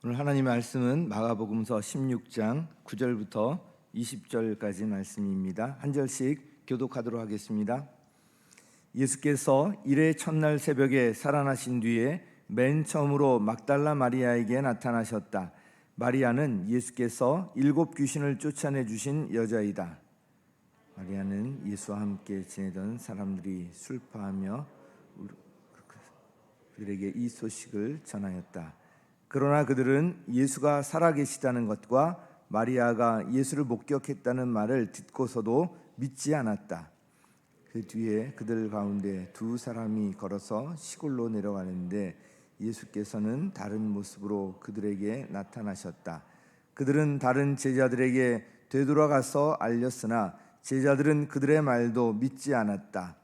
오늘 하나님의 말씀은 마가복음서 16장 9절부터 20절까지 말씀입니다. 한 절씩 교독하도록 하겠습니다. 예수께서 일의 첫날 새벽에 살아나신 뒤에 맨 처음으로 막달라 마리아에게 나타나셨다. 마리아는 예수께서 7 귀신을 쫓아내 주신 여자이다. 마리아는 예수와 함께 지내던 사람들이 슬퍼하며 그들에게 이 소식을 전하였다. 그러나 그들은 예수가 살아계시다는 것과 마리아가 예수를 목격했다는 말을 듣고서도 믿지 않았다. 그 뒤에 그들 가운데 2 사람이 걸어서 시골로 내려가는데 예수께서는 다른 모습으로 그들에게 나타나셨다. 그들은 다른 제자들에게 되돌아가서 알렸으나 제자들은 그들의 말도 믿지 않았다.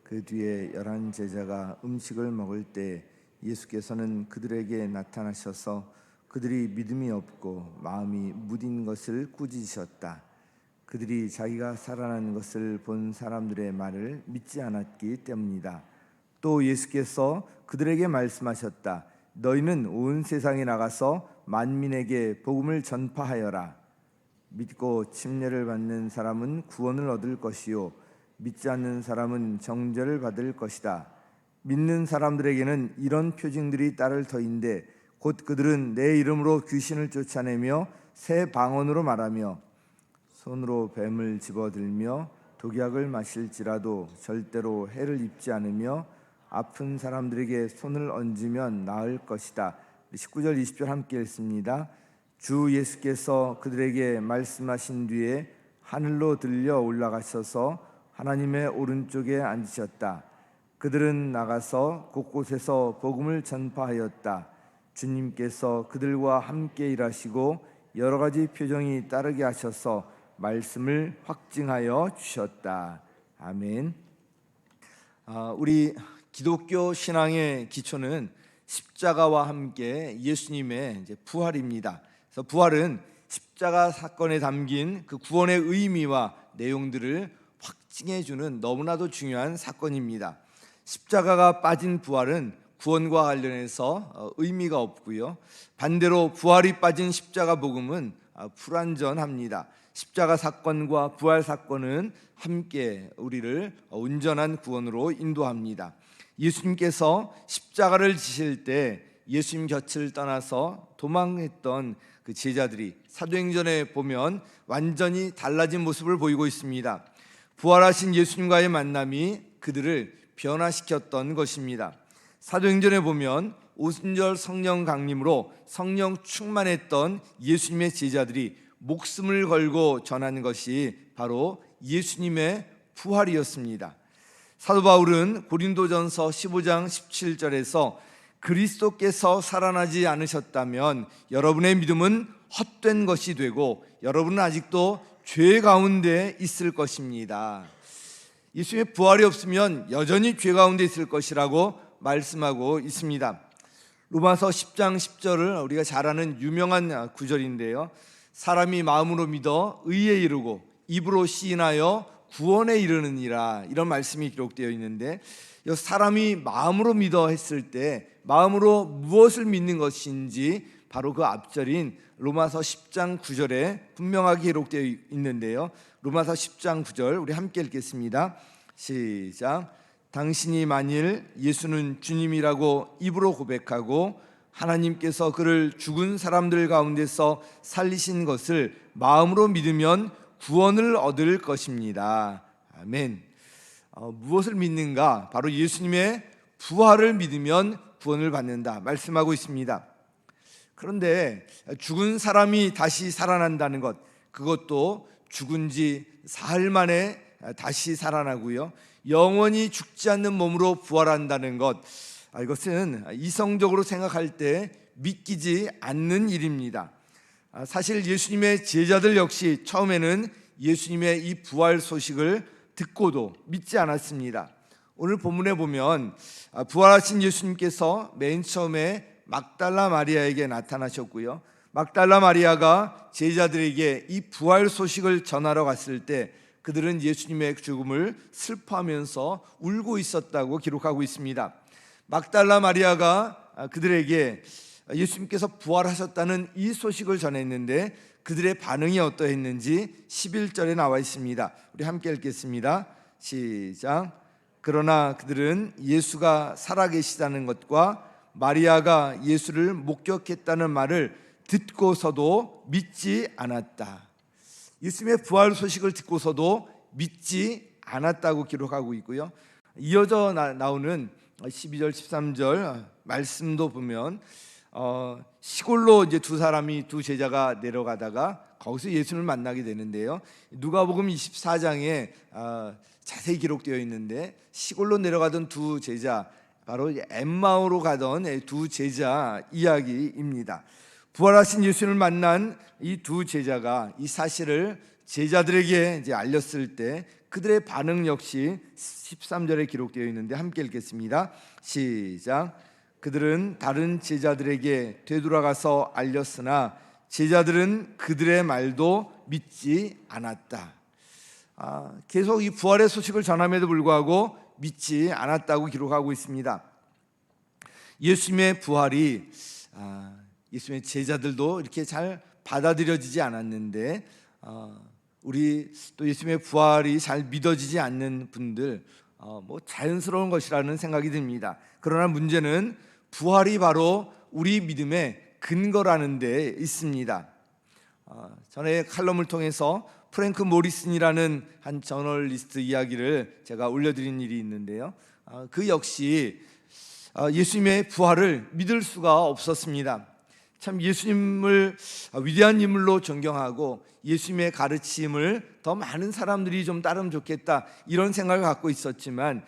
그 뒤에 11 제자가 음식을 먹을 때 예수께서는 그들에게 나타나셔서 그들이 믿음이 없고 마음이 무딘 것을 꾸짖으셨다. 그들이 자기가 살아난 것을 본 사람들의 말을 믿지 않았기 때문이다. 또 예수께서 그들에게 말씀하셨다. 너희는 온 세상에 나가서 만민에게 복음을 전파하여라. 믿고 침례를 받는 사람은 구원을 얻을 것이요 믿지 않는 사람은 정죄를 받을 것이다. 믿는 사람들에게는 이런 표징들이 따를 터인데 곧 그들은 내 이름으로 귀신을 쫓아내며 새 방언으로 말하며 손으로 뱀을 집어들며 독약을 마실지라도 절대로 해를 입지 않으며 아픈 사람들에게 손을 얹으면 나을 것이다. 19절 20절 함께 읽습니다. 주 예수께서 그들에게 말씀하신 뒤에 하늘로 들려 올라가셔서 하나님의 오른쪽에 앉으셨다. 그들은 나가서 곳곳에서 복음을 전파하였다. 주님께서 그들과 함께 일하시고 여러 가지 표정이 따르게 하셔서 말씀을 확증하여 주셨다. 아멘. 우리 기독교 신앙의 기초는 십자가와 함께 예수님의 이제 부활입니다. 그래서 부활은 십자가 사건에 담긴 그 구원의 의미와 내용들을 확증해 주는 너무나도 중요한 사건입니다. 십자가가 빠진 부활은 구원과 관련해서 의미가 없고요. 반대로 부활이 빠진 십자가 복음은 불완전합니다. 십자가 사건과 부활 사건은 함께 우리를 온전한 구원으로 인도합니다. 예수님께서 십자가를 지실 때 예수님 곁을 떠나서 도망했던 그 제자들이 사도행전에 보면 완전히 달라진 모습을 보이고 있습니다. 부활하신 예수님과의 만남이 그들을 변화시켰던 것입니다. 사도행전에 보면 오순절 성령 강림으로 성령 충만했던 예수님의 제자들이 목숨을 걸고 전한 것이 바로 예수님의 부활이었습니다. 사도 바울은 고린도전서 15장 17절에서 그리스도께서 살아나지 않으셨다면 여러분의 믿음은 헛된 것이 되고 여러분은 아직도 죄 가운데 있을 것입니다. 예수님의 부활이 없으면 여전히 죄 가운데 있을 것이라고 말씀하고 있습니다. 로마서 10장 10절을 우리가 잘 아는 유명한 구절인데요. 사람이 마음으로 믿어 의에 이르고 입으로 시인하여 구원에 이르느니라, 이런 말씀이 기록되어 있는데, 사람이 마음으로 믿어 했을 때 마음으로 무엇을 믿는 것인지 바로 그 앞절인 로마서 10장 9절에 분명하게 기록되어 있는데요. 로마서 10장 9절 우리 함께 읽겠습니다. 시작. 당신이 만일 예수는 주님이라고 입으로 고백하고 하나님께서 그를 죽은 사람들 가운데서 살리신 것을 마음으로 믿으면 구원을 얻을 것입니다. 아멘. 무엇을 믿는가? 바로 예수님의 부활을 믿으면 구원을 받는다 말씀하고 있습니다. 그런데 죽은 사람이 다시 살아난다는 것, 그것도 죽은 지 사흘 만에 다시 살아나고요, 영원히 죽지 않는 몸으로 부활한다는 것, 이것은 이성적으로 생각할 때 믿기지 않는 일입니다. 사실 예수님의 제자들 역시 처음에는 예수님의 이 부활 소식을 듣고도 믿지 않았습니다. 오늘 본문에 보면 부활하신 예수님께서 맨 처음에 막달라 마리아에게 나타나셨고요, 막달라 마리아가 제자들에게 이 부활 소식을 전하러 갔을 때 그들은 예수님의 죽음을 슬퍼하면서 울고 있었다고 기록하고 있습니다. 막달라 마리아가 그들에게 예수님께서 부활하셨다는 이 소식을 전했는데 그들의 반응이 어떠했는지 11절에 나와 있습니다. 우리 함께 읽겠습니다. 시작. 그러나 그들은 예수가 살아계시다는 것과 마리아가 예수를 목격했다는 말을 듣고서도 믿지 않았다. 예수님의 부활 소식을 듣고서도 믿지 않았다고 기록하고 있고요. 이어져 나오는 12절 13절 말씀도 보면 시골로 이제 두 제자가 내려가다가 거기서 예수님을 만나게 되는데요. 누가복음 24장에 자세히 기록되어 있는데 시골로 내려가던 두 제자, 바로 엠마오로 가던 두 제자 이야기입니다. 부활하신 예수님을 만난 이 두 제자가 이 사실을 제자들에게 이제 알렸을 때 그들의 반응 역시 13절에 기록되어 있는데 함께 읽겠습니다. 시작. 그들은 다른 제자들에게 되돌아가서 알렸으나 제자들은 그들의 말도 믿지 않았다. 계속 이 부활의 소식을 전함에도 불구하고 믿지 않았다고 기록하고 있습니다. 예수님의 부활이 예수님의 제자들도 이렇게 잘 받아들여지지 않았는데 우리 또 예수님의 부활이 잘 믿어지지 않는 분들 뭐 자연스러운 것이라는 생각이 듭니다. 그러나 문제는 부활이 바로 우리 믿음의 근거라는 데 있습니다. 전에 칼럼을 통해서 프랭크 모리슨이라는 한 저널리스트 이야기를 제가 올려드린 일이 있는데요. 그 역시 예수님의 부활을 믿을 수가 없었습니다. 참 예수님을 위대한 인물로 존경하고 예수님의 가르침을 더 많은 사람들이 좀 따르면 좋겠다 이런 생각을 갖고 있었지만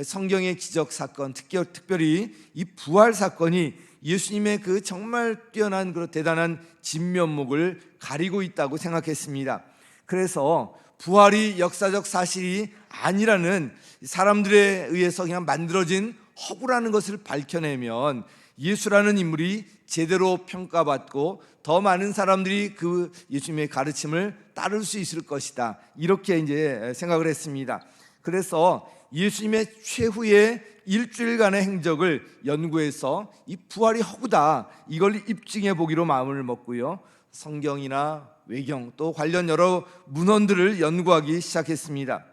성경의 기적 사건, 특별히 이 부활 사건이 예수님의 그 정말 뛰어난 그런 대단한 진면목을 가리고 있다고 생각했습니다. 그래서 부활이 역사적 사실이 아니라는 사람들에 의해서 그냥 만들어진 허구라는 것을 밝혀내면 예수라는 인물이 제대로 평가받고 더 많은 사람들이 그 예수님의 가르침을 따를 수 있을 것이다. 이렇게 이제 생각을 했습니다. 그래서 예수님의 최후의 일주일간의 행적을 연구해서 이 부활이 허구다 이걸 입증해 보기로 마음을 먹고요. 성경이나 외경 또 관련 여러 문헌들을 연구하기 시작했습니다.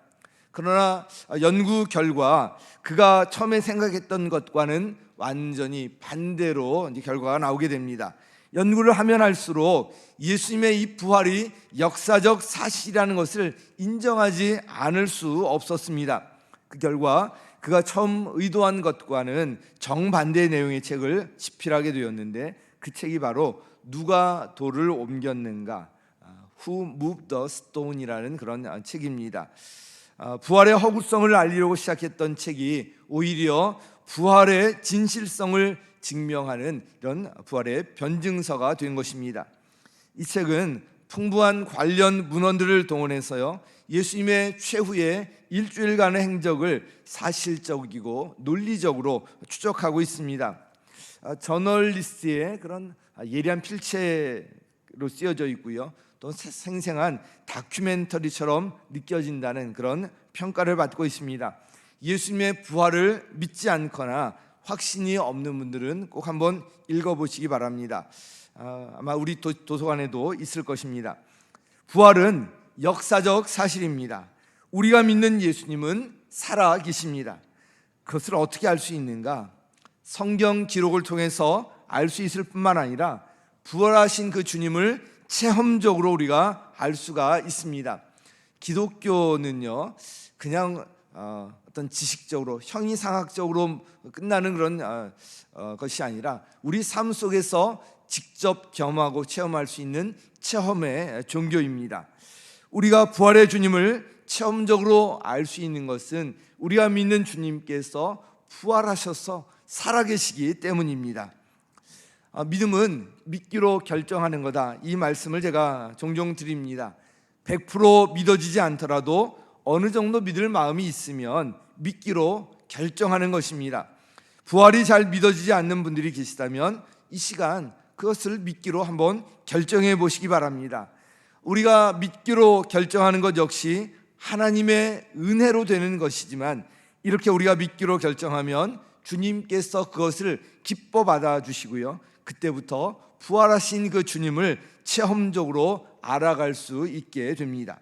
그러나 연구 결과 그가 처음에 생각했던 것과는 완전히 반대로 이제 결과가 나오게 됩니다. 연구를 하면 할수록 예수님의 이 부활이 역사적 사실이라는 것을 인정하지 않을 수 없었습니다. 그 결과 그가 처음 의도한 것과는 정반대의 내용의 책을 집필하게 되었는데 그 책이 바로 누가 돌을 옮겼는가, Who Moved the Stone이라는 그런 책입니다. 부활의 허구성을 알리려고 시작했던 책이 오히려 부활의 진실성을 증명하는 이런 부활의 변증서가 된 것입니다. 이 책은 풍부한 관련 문헌들을 동원해서요 예수님의 최후의 일주일간의 행적을 사실적이고 논리적으로 추적하고 있습니다. 저널리스트의 그런 예리한 필체로 쓰여져 있고요. 또 생생한 다큐멘터리처럼 느껴진다는 그런 평가를 받고 있습니다. 예수님의 부활을 믿지 않거나 확신이 없는 분들은 꼭 한번 읽어보시기 바랍니다. 아마 우리 도서관에도 있을 것입니다. 부활은 역사적 사실입니다. 우리가 믿는 예수님은 살아 계십니다. 그것을 어떻게 알 수 있는가? 성경 기록을 통해서 알 수 있을 뿐만 아니라 부활하신 그 주님을 체험적으로 우리가 알 수가 있습니다. 기독교는요 그냥 어떤 지식적으로 형이상학적으로 끝나는 그런 것이 아니라 우리 삶 속에서 직접 경험하고 체험할 수 있는 체험의 종교입니다. 우리가 부활의 주님을 체험적으로 알 수 있는 것은 우리가 믿는 주님께서 부활하셔서 살아계시기 때문입니다. 믿음은 믿기로 결정하는 거다. 이 말씀을 제가 종종 드립니다. 100% 믿어지지 않더라도 어느 정도 믿을 마음이 있으면 믿기로 결정하는 것입니다. 부활이 잘 믿어지지 않는 분들이 계시다면 이 시간 그것을 믿기로 한번 결정해 보시기 바랍니다. 우리가 믿기로 결정하는 것 역시 하나님의 은혜로 되는 것이지만 이렇게 우리가 믿기로 결정하면 주님께서 그것을 기뻐 받아주시고요 그때부터 부활하신 그 주님을 체험적으로 알아갈 수 있게 됩니다.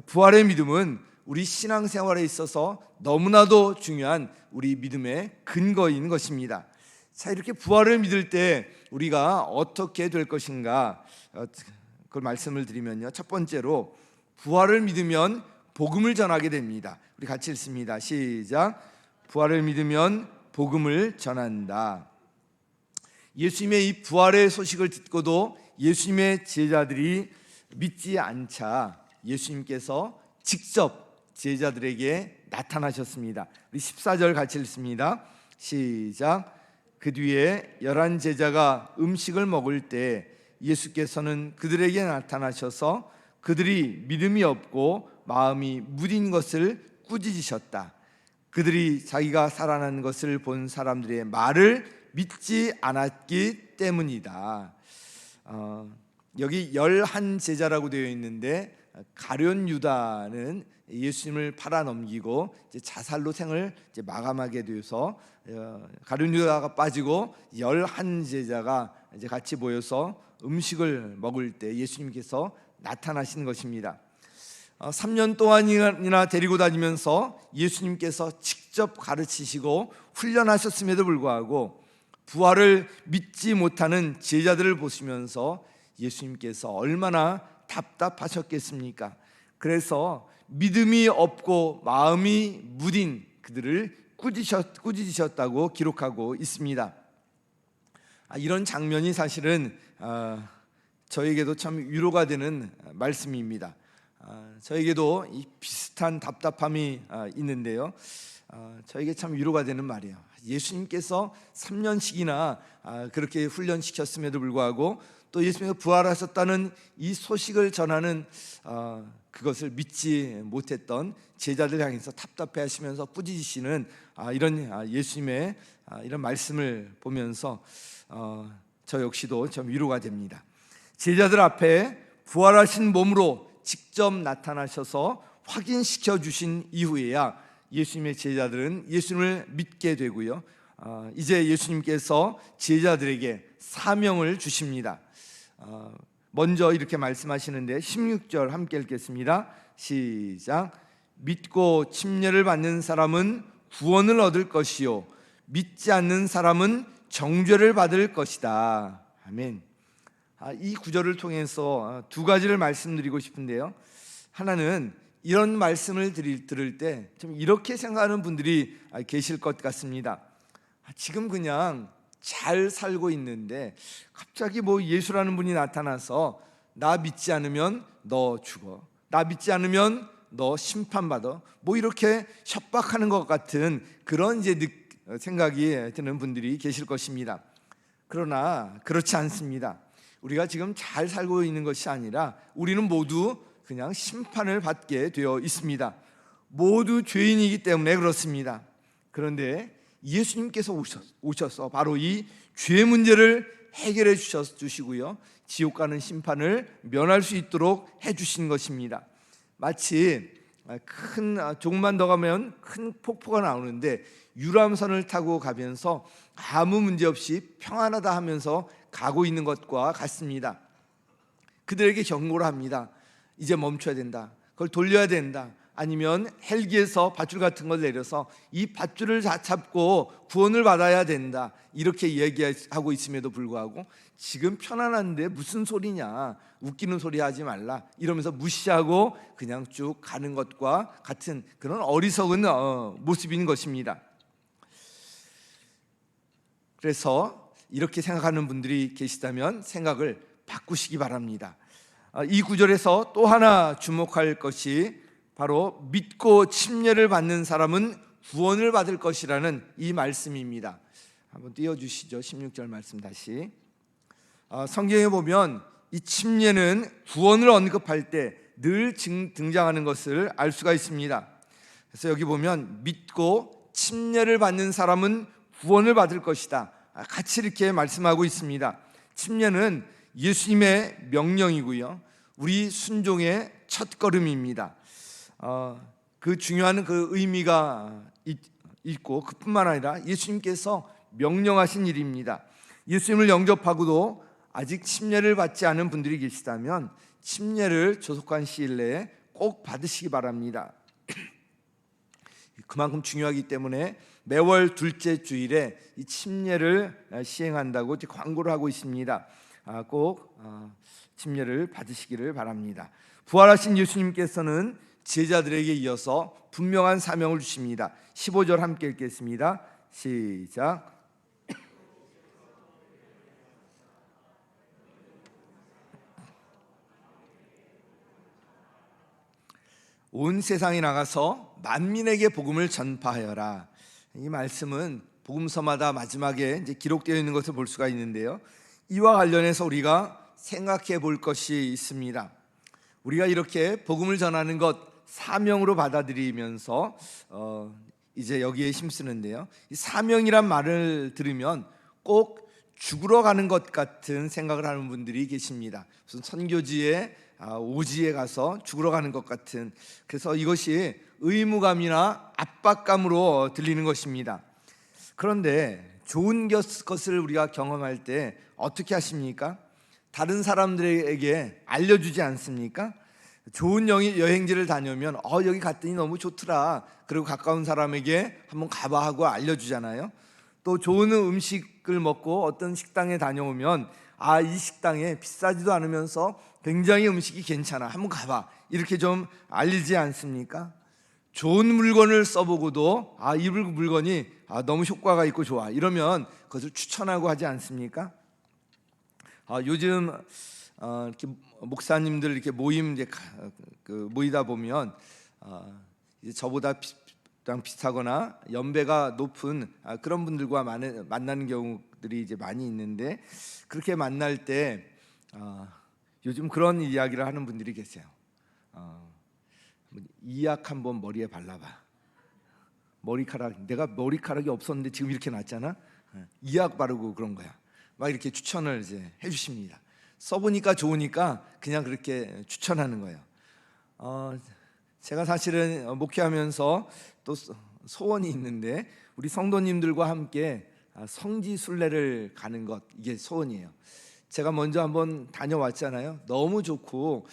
부활의 믿음은 우리 신앙생활에 있어서 너무나도 중요한 우리 믿음의 근거인 것입니다. 자, 이렇게 부활을 믿을 때 우리가 어떻게 될 것인가, 그 말씀을 드리면요, 첫 번째로 부활을 믿으면 복음을 전하게 됩니다. 우리 같이 읽습니다. 시작. 부활을 믿으면 복음을 전한다. 예수님의 이 부활의 소식을 듣고도 예수님의 제자들이 믿지 않자 예수님께서 직접 제자들에게 나타나셨습니다. 우리 14절 같이 읽습니다. 시작. 그 뒤에 11 제자가 음식을 먹을 때 예수께서는 그들에게 나타나셔서 그들이 믿음이 없고 마음이 무딘 것을 꾸짖으셨다. 그들이 자기가 살아난 것을 본 사람들의 말을 믿지 않았기 때문이다. 여기 11 제자라고 되어 있는데 가룟 유다는 예수님을 팔아 넘기고 이제 자살로 생을 이제 마감하게 되어서 가룟 유다가 빠지고 11 제자가 이제 같이 모여서 음식을 먹을 때 예수님께서 나타나신 것입니다. 3년 동안이나 데리고 다니면서 예수님께서 직접 가르치시고 훈련하셨음에도 불구하고 부활을 믿지 못하는 제자들을 보시면서 예수님께서 얼마나 답답하셨겠습니까? 그래서 믿음이 없고 마음이 무딘 그들을 꾸짖으셨다고 기록하고 있습니다. 이런 장면이 사실은 저에게도 참 위로가 되는 말씀입니다. 저에게도 이 비슷한 답답함이 있는데요, 저에게 참 위로가 되는 말이에요. 예수님께서 3년씩이나 그렇게 훈련시켰음에도 불구하고 또 예수님께서 부활하셨다는 이 소식을 전하는 그것을 믿지 못했던 제자들 향해서 답답해하시면서 꾸짖으시는 이런 예수님의 이런 말씀을 보면서 저 역시도 좀 위로가 됩니다. 제자들 앞에 부활하신 몸으로 직접 나타나셔서 확인시켜 주신 이후에야 예수님의 제자들은 예수님을 믿게 되고요, 이제 예수님께서 제자들에게 사명을 주십니다. 먼저 이렇게 말씀하시는데 16절 함께 읽겠습니다. 시작. 믿고 침례를 받는 사람은 구원을 얻을 것이요 믿지 않는 사람은 정죄를 받을 것이다. 아멘. 이 구절을 통해서 두 가지를 말씀드리고 싶은데요, 하나는 이런 말씀을 들을 때 좀 이렇게 생각하는 분들이 계실 것 같습니다. 지금 그냥 잘 살고 있는데 갑자기 뭐 예수라는 분이 나타나서 나 믿지 않으면 너 죽어, 나 믿지 않으면 너 심판받아, 뭐 이렇게 협박하는 것 같은 그런 이제 생각이 드는 분들이 계실 것입니다. 그러나 그렇지 않습니다. 우리가 지금 잘 살고 있는 것이 아니라 우리는 모두 그냥 심판을 받게 되어 있습니다. 모두 죄인이기 때문에 그렇습니다. 그런데 예수님께서 오셔서 바로 이 죄 문제를 해결해 주시고요, 지옥 가는 심판을 면할 수 있도록 해주신 것입니다. 마치 조금만 더 가면 큰 폭포가 나오는데 유람선을 타고 가면서 아무 문제 없이 평안하다 하면서 가고 있는 것과 같습니다. 그들에게 경고를 합니다. 이제 멈춰야 된다, 그걸 돌려야 된다, 아니면 헬기에서 밧줄 같은 걸 내려서 이 밧줄을 잡고 구원을 받아야 된다, 이렇게 얘기하고 있음에도 불구하고 지금 편안한데 무슨 소리냐, 웃기는 소리 하지 말라 이러면서 무시하고 그냥 쭉 가는 것과 같은 그런 어리석은 모습인 것입니다. 그래서 이렇게 생각하는 분들이 계시다면 생각을 바꾸시기 바랍니다. 이 구절에서 또 하나 주목할 것이 바로 믿고 침례를 받는 사람은 구원을 받을 것이라는 이 말씀입니다. 한번 띄워주시죠. 16절 말씀 다시. 성경에 보면 이 침례는 구원을 언급할 때 늘 등장하는 것을 알 수가 있습니다. 그래서 여기 보면 믿고 침례를 받는 사람은 구원을 받을 것이다, 같이 이렇게 말씀하고 있습니다. 침례는 예수님의 명령이고요, 우리 순종의 첫걸음입니다. 그 중요한 그 의미가 있고 그뿐만 아니라 예수님께서 명령하신 일입니다. 예수님을 영접하고도 아직 침례를 받지 않은 분들이 계시다면 침례를 조속한 시일 내에 꼭 받으시기 바랍니다. 그만큼 중요하기 때문에 매월 둘째 주일에 이 침례를 시행한다고 광고를 하고 있습니다. 꼭 침례를 받으시기를 바랍니다. 부활하신 예수님께서는 제자들에게 이어서 분명한 사명을 주십니다. 15절 함께 읽겠습니다. 시작. 온 세상에 나가서 만민에게 복음을 전파하여라. 이 말씀은 복음서마다 마지막에 이제 기록되어 있는 것을 볼 수가 있는데요. 이와 관련해서 우리가 생각해 볼 것이 있습니다. 우리가 이렇게 복음을 전하는 것 사명으로 받아들이면서 이제 여기에 힘쓰는데요. 이 사명이란 말을 들으면 꼭 죽으러 가는 것 같은 생각을 하는 분들이 계십니다. 무슨 선교지에 오지에 가서 죽으러 가는 것 같은, 그래서 이것이 의무감이나 압박감으로 들리는 것입니다. 그런데 좋은 것을 우리가 경험할 때 어떻게 하십니까? 다른 사람들에게 알려주지 않습니까? 좋은 여행지를 다녀오면 여기 갔더니 너무 좋더라, 그리고 가까운 사람에게 한번 가봐 하고 알려주잖아요. 또 좋은 음식을 먹고 어떤 식당에 다녀오면 이 식당에 비싸지도 않으면서 굉장히 음식이 괜찮아, 한번 가봐, 이렇게 좀 알리지 않습니까? 좋은 물건을 써보고도 이 물건이 너무 효과가 있고 좋아, 이러면 그것을 추천하고 하지 않습니까? 요즘 이렇게 목사님들 이렇게 모임 이제 모이다 보면 이제 저보다 비슷하거나 연배가 높은 그런 분들과 만나는 경우들이 이제 많이 있는데, 그렇게 만날 때 요즘 그런 이야기를 하는 분들이 계세요. 이 약 한번 머리에 발라봐. 내가 머리카락이 없었는데 지금 이렇게 났잖아. 이 약 바르고 그런 거야. 막 이렇게 추천을 이제 해주십니다. 써보니까 좋으니까 그냥 그렇게 추천하는 거예요. 제가 사실은 목회하면서 또 소원이 있는데, 우리 성도님들과 함께 성지 순례를 가는 것, 이게 소원이에요. 제가 먼저 한번 다녀왔잖아요. 너무 좋고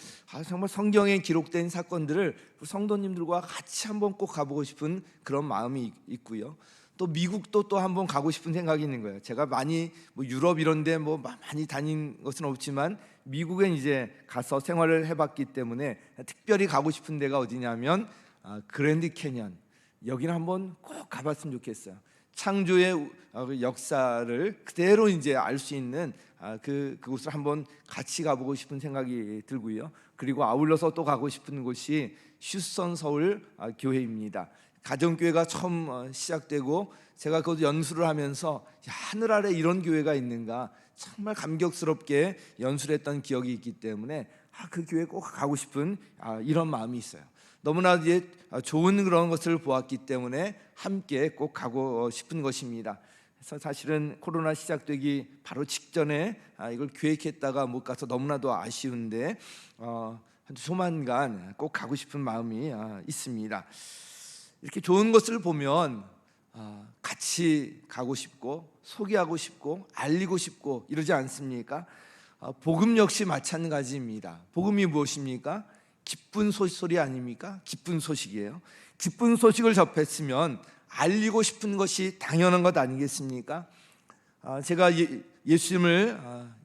정말 성경에 기록된 사건들을 성도님들과 같이 한번 꼭 가보고 싶은 그런 마음이 있고요. 또 미국도 또 한번 가고 싶은 생각이 있는 거예요. 제가 많이 유럽 이런데 많이 다닌 것은 없지만 미국엔 이제 가서 생활을 해봤기 때문에 특별히 가고 싶은 데가 어디냐면 그랜드 캐년, 여기는 한번 꼭 가봤으면 좋겠어요. 창조의 역사를 그대로 이제 알 수 있는 그곳을 한번 같이 가보고 싶은 생각이 들고요. 그리고 아울러서 또 가고 싶은 곳이 휴스턴 서울 교회입니다. 가정교회가 처음 시작되고 제가 그것도 연수를 하면서 하늘 아래 이런 교회가 있는가 정말 감격스럽게 연수를 했던 기억이 있기 때문에 그 교회 꼭 가고 싶은 이런 마음이 있어요. 너무나 이제 좋은 그런 것을 보았기 때문에 함께 꼭 가고 싶은 것입니다. 그래서 사실은 코로나 시작되기 바로 직전에 이걸 계획했다가 못 가서 너무나도 아쉬운데 조만간 꼭 가고 싶은 마음이 있습니다. 이렇게 좋은 것을 보면 같이 가고 싶고 소개하고 싶고 알리고 싶고 이러지 않습니까? 복음 역시 마찬가지입니다. 복음이 무엇입니까? 기쁜 소리 아닙니까? 기쁜 소식이에요. 기쁜 소식을 접했으면 알리고 싶은 것이 당연한 것 아니겠습니까? 제가 예수님을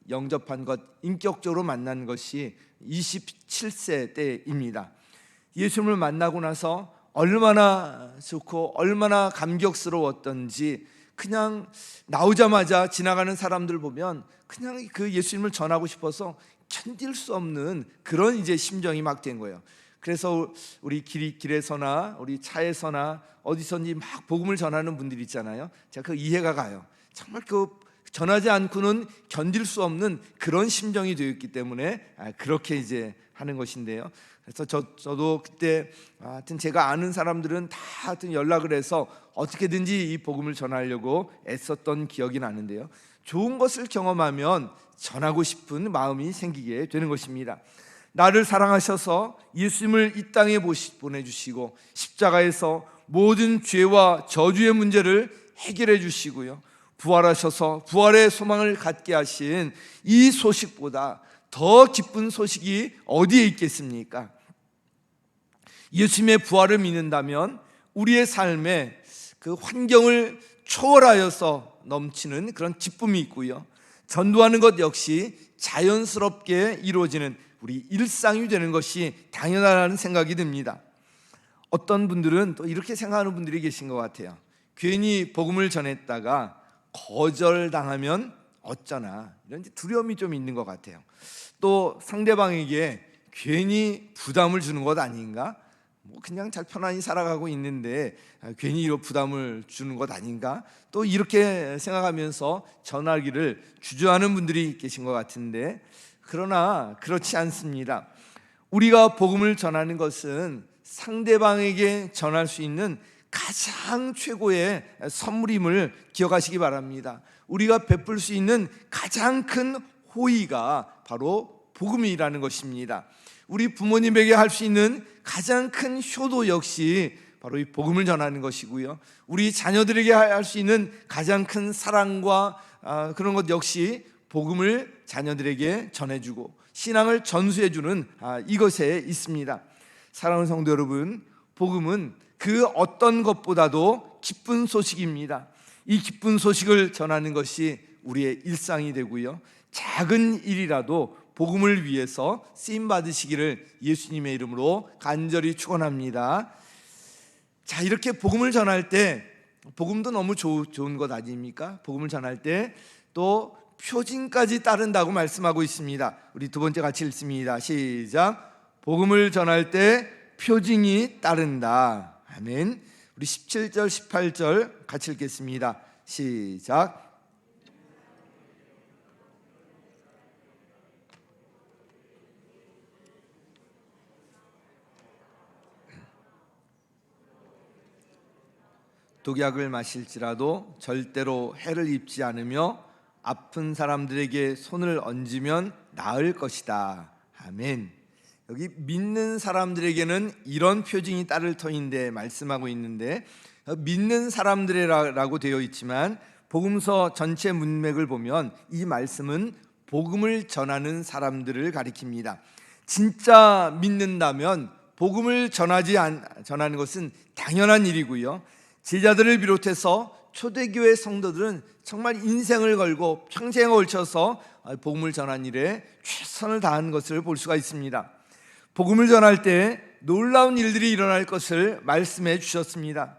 영접한 것, 인격적으로 만난 것이 27세 때입니다. 예수님을 만나고 나서 얼마나 좋고 얼마나 감격스러웠던지, 그냥 나오자마자 지나가는 사람들 보면 그냥 그 예수님을 전하고 싶어서 견딜 수 없는 그런 이제 심정이 막 된 거예요. 그래서 우리 길에서나 우리 차에서나 어디선지 막 복음을 전하는 분들이 있잖아요. 제가 그 이해가 가요. 정말 그 전하지 않고는 견딜 수 없는 그런 심정이 되었기 때문에 그렇게 이제 하는 것인데요. 그래서 저도 그때 하여튼 제가 아는 사람들은 다 하여튼 연락을 해서 어떻게든지 이 복음을 전하려고 애썼던 기억이 나는데요. 좋은 것을 경험하면 전하고 싶은 마음이 생기게 되는 것입니다. 나를 사랑하셔서 예수님을 이 땅에 보내주시고 십자가에서 모든 죄와 저주의 문제를 해결해 주시고요, 부활하셔서 부활의 소망을 갖게 하신 이 소식보다 더 기쁜 소식이 어디에 있겠습니까? 예수님의 부활을 믿는다면 우리의 삶에 그 환경을 초월하여서 넘치는 그런 기쁨이 있고요, 전도하는 것 역시 자연스럽게 이루어지는 우리 일상이 되는 것이 당연하다는 생각이 듭니다. 어떤 분들은 또 이렇게 생각하는 분들이 계신 것 같아요. 괜히 복음을 전했다가 거절당하면 어쩌나, 이런 두려움이 좀 있는 것 같아요. 또 상대방에게 괜히 부담을 주는 것 아닌가? 그냥 잘 편안히 살아가고 있는데 괜히 이런 부담을 주는 것 아닌가? 또 이렇게 생각하면서 전하기를 주저하는 분들이 계신 것 같은데, 그러나 그렇지 않습니다. 우리가 복음을 전하는 것은 상대방에게 전할 수 있는 가장 최고의 선물임을 기억하시기 바랍니다. 우리가 베풀 수 있는 가장 큰 호의가 바로 복음이라는 것입니다. 우리 부모님에게 할 수 있는 가장 큰 효도 역시 바로 이 복음을 전하는 것이고요, 우리 자녀들에게 할 수 있는 가장 큰 사랑과 그런 것 역시 복음을 자녀들에게 전해주고 신앙을 전수해주는 이것에 있습니다. 사랑하는 성도 여러분, 복음은 그 어떤 것보다도 기쁜 소식입니다. 이 기쁜 소식을 전하는 것이 우리의 일상이 되고요, 작은 일이라도 복음을 위해서 쓰임 받으시기를 예수님의 이름으로 간절히 축원합니다. 자, 이렇게 복음을 전할 때, 복음도 너무 좋은 것 아닙니까? 복음을 전할 때 또 표징까지 따른다고 말씀하고 있습니다. 우리 두 번째 같이 읽습니다. 시작. 복음을 전할 때 표징이 따른다. 아멘. 우리 17절 18절 같이 읽겠습니다. 시작. 독약을 마실지라도 절대로 해를 입지 않으며 아픈 사람들에게 손을 얹으면 나을 것이다. 아멘. 여기 믿는 사람들에게는 이런 표징이 따를 터인데 말씀하고 있는데, 믿는 사람들이라고 되어 있지만 복음서 전체 문맥을 보면 이 말씀은 복음을 전하는 사람들을 가리킵니다. 진짜 믿는다면 복음을 전하는 것은 당연한 일이고요, 제자들을 비롯해서 초대교회 성도들은 정말 인생을 걸고 평생에 걸쳐서 복음을 전하는 일에 최선을 다한 것을 볼 수가 있습니다. 복음을 전할 때 놀라운 일들이 일어날 것을 말씀해 주셨습니다.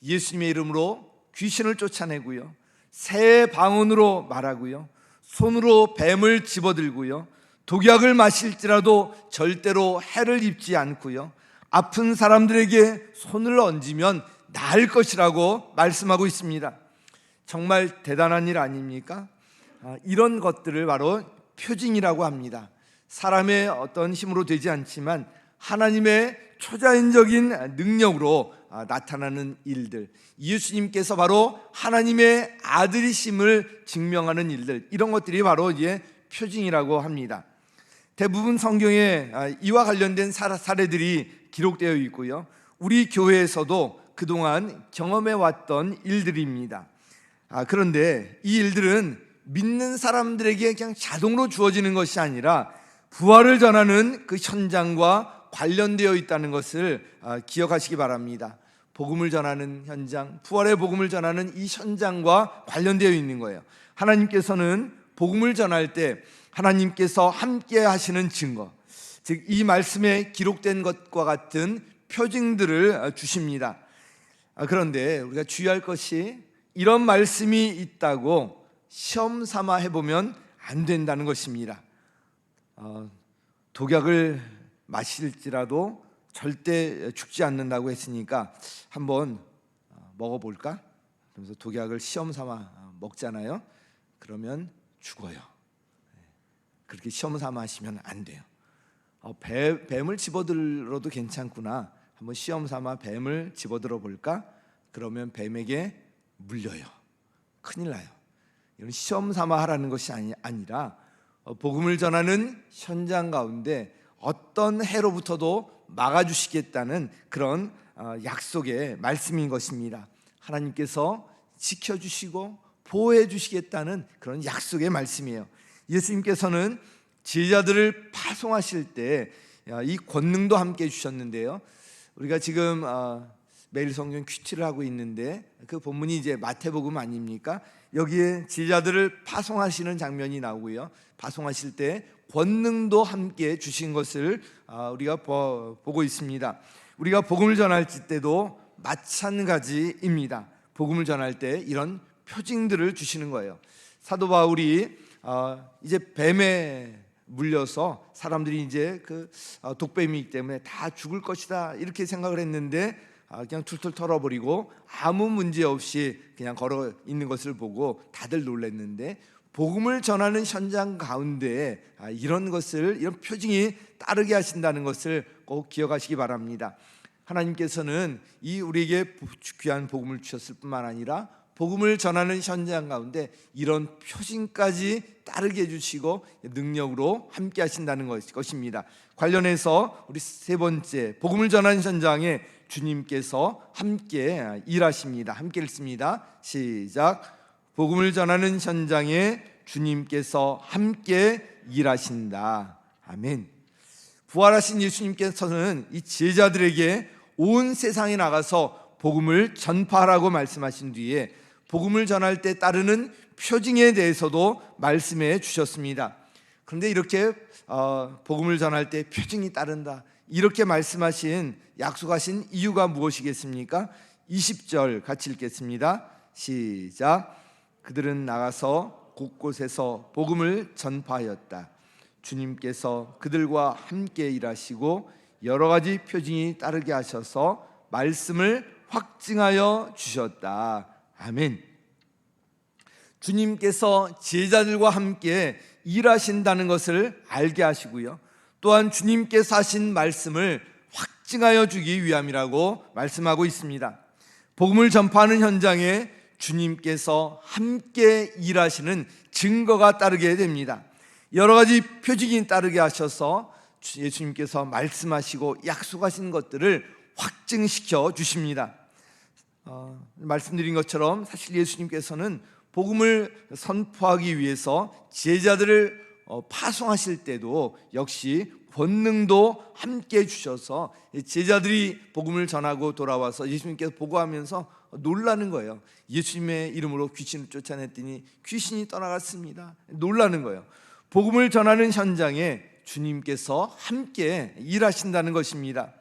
예수님의 이름으로 귀신을 쫓아내고요, 새 방언으로 말하고요, 손으로 뱀을 집어들고요, 독약을 마실지라도 절대로 해를 입지 않고요, 아픈 사람들에게 손을 얹으면 나을 것이라고 말씀하고 있습니다. 정말 대단한 일 아닙니까? 이런 것들을 바로 표징이라고 합니다. 사람의 어떤 힘으로 되지 않지만 하나님의 초자연적인 능력으로 나타나는 일들, 예수님께서 바로 하나님의 아들이심을 증명하는 일들, 이런 것들이 바로 이제 표징이라고 합니다. 대부분 성경에 이와 관련된 사례들이 기록되어 있고요, 우리 교회에서도 그동안 경험해 왔던 일들입니다. 그런데 이 일들은 믿는 사람들에게 그냥 자동으로 주어지는 것이 아니라 부활을 전하는 그 현장과 관련되어 있다는 것을 기억하시기 바랍니다. 복음을 전하는 현장, 부활의 복음을 전하는 이 현장과 관련되어 있는 거예요. 하나님께서는 복음을 전할 때 하나님께서 함께 하시는 증거, 즉 이 말씀에 기록된 것과 같은 표징들을 주십니다. 그런데 우리가 주의할 것이, 이런 말씀이 있다고 시험 삼아 해보면 안 된다는 것입니다. 독약을 마실지라도 절대 죽지 않는다고 했으니까 한번 먹어볼까? 그러면서 독약을 시험 삼아 먹잖아요. 그러면 죽어요. 그렇게 시험 삼아 하시면 안 돼요. 뱀을 집어들어도 괜찮구나, 한번 시험 삼아 뱀을 집어들어 볼까? 그러면 뱀에게 물려요. 큰일 나요. 이런 시험 삼아 하라는 것이 아니라 복음을 전하는 현장 가운데 어떤 해로부터도 막아주시겠다는 그런 약속의 말씀인 것입니다. 하나님께서 지켜주시고 보호해 주시겠다는 그런 약속의 말씀이에요. 예수님께서는 제자들을 파송하실 때 이 권능도 함께 주셨는데요. 우리가 지금 매일 성경 큐티를 하고 있는데 그 본문이 이제 마태복음 아닙니까? 여기에 제자들을 파송하시는 장면이 나오고요. 파송하실 때 권능도 함께 주신 것을 우리가 보고 있습니다. 우리가 복음을 전할 때도 마찬가지입니다. 복음을 전할 때 이런 표징들을 주시는 거예요. 사도 바울이 이제 뱀에 물려서 사람들이 이제 그 독뱀이기 때문에 다 죽을 것이다 이렇게 생각을 했는데 그냥 툴툴 털어버리고 아무 문제 없이 그냥 걸어 있는 것을 보고 다들 놀랐는데, 복음을 전하는 현장 가운데 이런 표징이 따르게 하신다는 것을 꼭 기억하시기 바랍니다. 하나님께서는 이 우리에게 귀한 복음을 주셨을 뿐만 아니라 복음을 전하는 현장 가운데 이런 표징까지 따르게 해주시고 능력으로 함께 하신다는 것입니다. 관련해서 우리 세 번째, 복음을 전하는 현장에 주님께서 함께 일하십니다. 함께 읽습니다. 시작. 복음을 전하는 현장에 주님께서 함께 일하신다. 아멘. 부활하신 예수님께서는 이 제자들에게 온 세상에 나가서 복음을 전파하라고 말씀하신 뒤에 복음을 전할 때 따르는 표징에 대해서도 말씀해 주셨습니다. 그런데 이렇게 복음을 전할 때 표징이 따른다 이렇게 말씀하신 약속하신 이유가 무엇이겠습니까? 20절 같이 읽겠습니다. 시작. 그들은 나가서 곳곳에서 복음을 전파하였다. 주님께서 그들과 함께 일하시고 여러 가지 표징이 따르게 하셔서 말씀을 확증하여 주셨다. 아멘. 주님께서 제자들과 함께 일하신다는 것을 알게 하시고요, 또한 주님께서 하신 말씀을 확증하여 주기 위함이라고 말씀하고 있습니다. 복음을 전파하는 현장에 주님께서 함께 일하시는 증거가 따르게 됩니다. 여러 가지 표징이 따르게 하셔서 예수님께서 말씀하시고 약속하신 것들을 확증시켜 주십니다. 말씀드린 것처럼 사실 예수님께서는 복음을 선포하기 위해서 제자들을 파송하실 때도 역시 권능도 함께 주셔서 제자들이 복음을 전하고 돌아와서 예수님께서 보고하면서 놀라는 거예요. 예수님의 이름으로 귀신을 쫓아냈더니 귀신이 떠나갔습니다. 놀라는 거예요. 복음을 전하는 현장에 주님께서 함께 일하신다는 것입니다.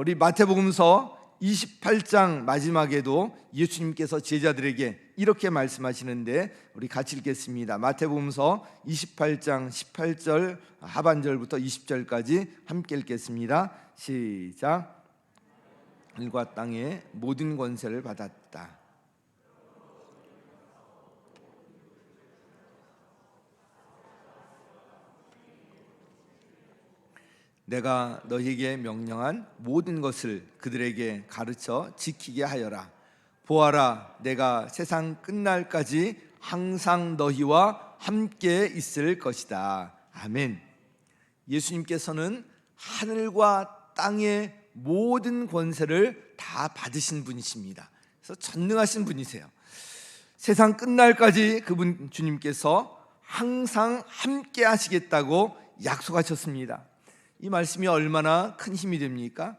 우리 마태복음서 28장 마지막에도 예수님께서 제자들에게 이렇게 말씀하시는데 우리 같이 읽겠습니다. 마태복음서 28장 18절 하반절부터 20절까지 함께 읽겠습니다. 시작. 하늘과 땅의 모든 권세를 받았다. 내가 너희에게 명령한 모든 것을 그들에게 가르쳐 지키게 하여라. 보아라, 내가 세상 끝날까지 항상 너희와 함께 있을 것이다. 아멘. 예수님께서는 하늘과 땅의 모든 권세를 다 받으신 분이십니다. 그래서 전능하신 분이세요. 세상 끝날까지 그분 주님께서 항상 함께 하시겠다고 약속하셨습니다. 이 말씀이 얼마나 큰 힘이 됩니까?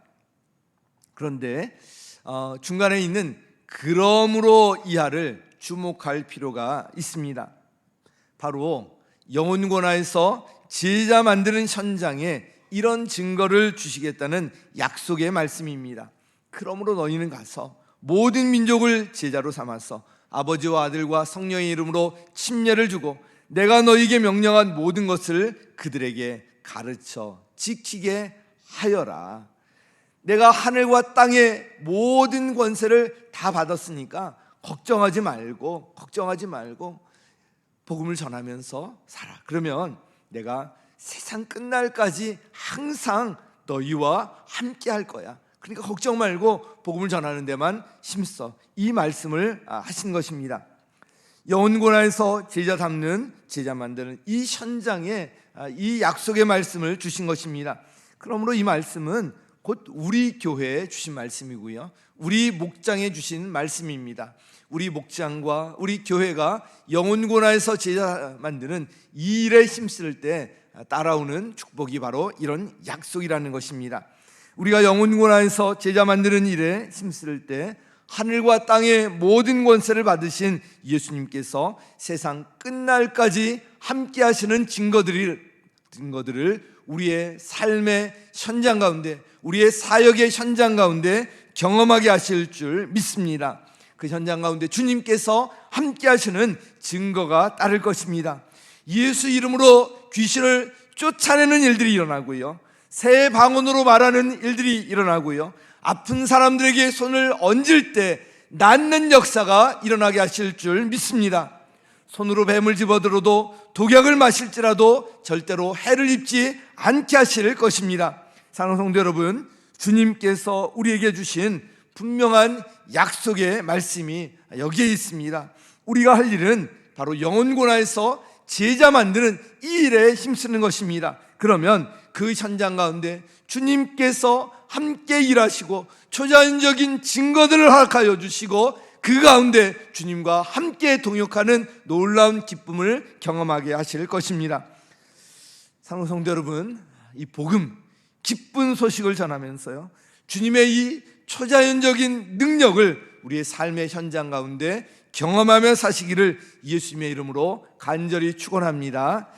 그런데 중간에 있는 그러므로 이하를 주목할 필요가 있습니다. 바로 영혼권화에서 제자 만드는 현장에 이런 증거를 주시겠다는 약속의 말씀입니다. 그러므로 너희는 가서 모든 민족을 제자로 삼아서 아버지와 아들과 성령의 이름으로 침례를 주고 내가 너희에게 명령한 모든 것을 그들에게 가르쳐 지키게 하여라. 내가 하늘과 땅의 모든 권세를 다 받았으니까 걱정하지 말고 복음을 전하면서 살아. 그러면 내가 세상 끝날까지 항상 너희와 함께 할 거야. 그러니까 걱정 말고 복음을 전하는 데만 힘써. 이 말씀을 하신 것입니다. 영혼권화에서 제자 삼는, 제자 만드는 이 현장에 이 약속의 말씀을 주신 것입니다. 그러므로 이 말씀은 곧 우리 교회에 주신 말씀이고요, 우리 목장에 주신 말씀입니다. 우리 목장과 우리 교회가 영혼고나에서 제자 만드는 이 일에 힘쓸 때 따라오는 축복이 바로 이런 약속이라는 것입니다. 우리가 영혼고나에서 제자 만드는 일에 힘쓸 때 하늘과 땅의 모든 권세를 받으신 예수님께서 세상 끝날까지 함께 하시는 증거들을 우리의 삶의 현장 가운데, 우리의 사역의 현장 가운데 경험하게 하실 줄 믿습니다. 그 현장 가운데 주님께서 함께 하시는 증거가 따를 것입니다. 예수 이름으로 귀신을 쫓아내는 일들이 일어나고요, 새 방언으로 말하는 일들이 일어나고요, 아픈 사람들에게 손을 얹을 때 낫는 역사가 일어나게 하실 줄 믿습니다. 손으로 뱀을 집어들어도 독약을 마실지라도 절대로 해를 입지 않게 하실 것입니다. 사랑하는 성도 여러분, 주님께서 우리에게 주신 분명한 약속의 말씀이 여기에 있습니다. 우리가 할 일은 바로 영혼고나에서 제자 만드는 이 일에 힘쓰는 것입니다. 그러면 그 현장 가운데 주님께서 함께 일하시고 초자연적인 증거들을 허락하여 주시고 그 가운데 주님과 함께 동역하는 놀라운 기쁨을 경험하게 하실 것입니다. 사랑하는 성도 여러분, 이 복음, 기쁜 소식을 전하면서요, 주님의 이 초자연적인 능력을 우리의 삶의 현장 가운데 경험하며 사시기를 예수님의 이름으로 간절히 축원합니다.